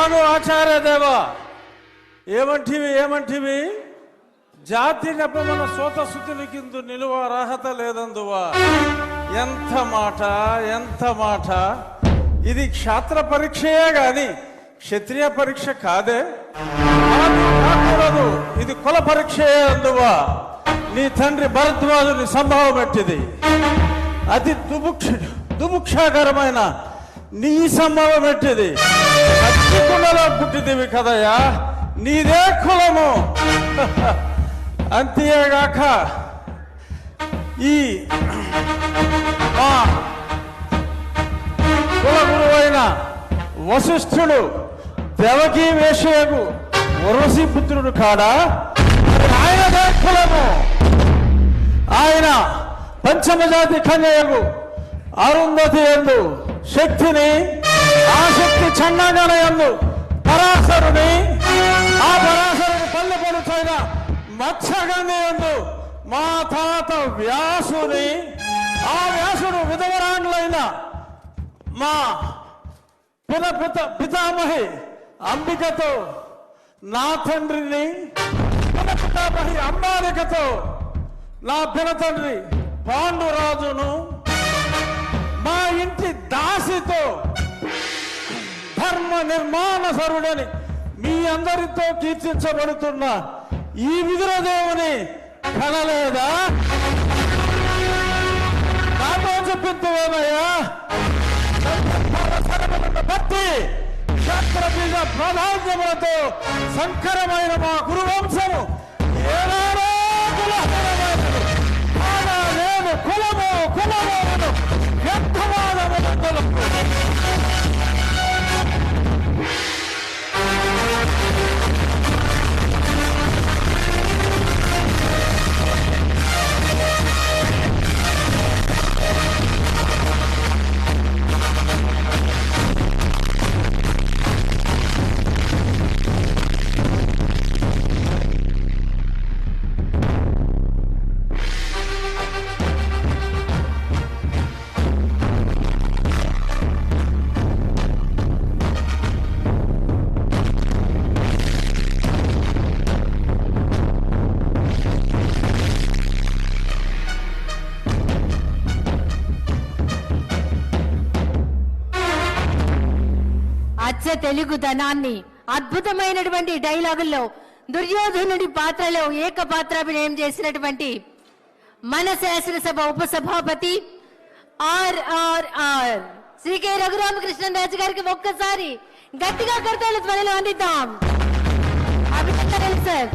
ఆగు ఆచార్య దేవా, ఏమంటివి జాతి నెపమన సోత శుద్ధిని కింద నిలువ అర్హత లేదందువా. ఎంత మాట ఇది క్షాత్ర పరీక్షయే గాని క్షత్రియ పరీక్ష కాదే. కాకూడదు, ఇది కుల పరీక్షయే అందువా. నీ తండ్రి భరద్వాజుని సంభవం ఎట్టిది, అతి దుముక్షాకరమైన నీ సంభవం ఎట్టిది. అగ్నికుండలో పుట్టిదివి కదయ్యా, నీదే కులము. అంతేగాక ఈ మా కుల గురువైన వశిష్ఠుడు దేవకీ వేషయకు ఉర్వశీ పుత్రుడు కాడా, ఆయనదే కులము. ఆయన పంచమజాతి కన్యకు అరుంధతి యందు శక్తిని, ఆ శక్తి చండాగణ యందు పరాశరుని, ఆ పరాశరుని పల్లె పడుచైన మత్స్యగంధి యందు మా తాత వ్యాసుని, ఆ వ్యాసుడు విధవరాండ్లైన మా పితామహి అంబికతో, నా తండ్రిని పితామహి అంబాలికతో, నా పినతండ్రి పాండురాజును, మా ఇంటి దాసితో ధర్మ నిర్మాణ సరుడని మీ అందరితో కీర్తించబడుతున్న ఈ విదురదేవుని కనలేదా? నాతో చెప్పిందేమయ్యా, భక్తి క్షత్రబీజ ప్రాధాన్యములతో సంకరమైన మా గురువంశము ఏనాడో కులహీనమైనది. కాగా నేను కులము వ్యర్థవాదములు. తెలుగుదనాన్ని అద్భుతమైనటువంటి డైలాగుల్లో దుర్యోధనుడి పాత్రలో ఏకపాత్రాభినయం చేసినటువంటి మన శాసనసభ ఉపసభాపతి RRR శ్రీ కె రఘురామకృష్ణరాజు గారికి ఒక్కసారి గట్టిగా కర్తవ్య ధ్వనిలో అందిద్దాం. అభినందనలు సార్.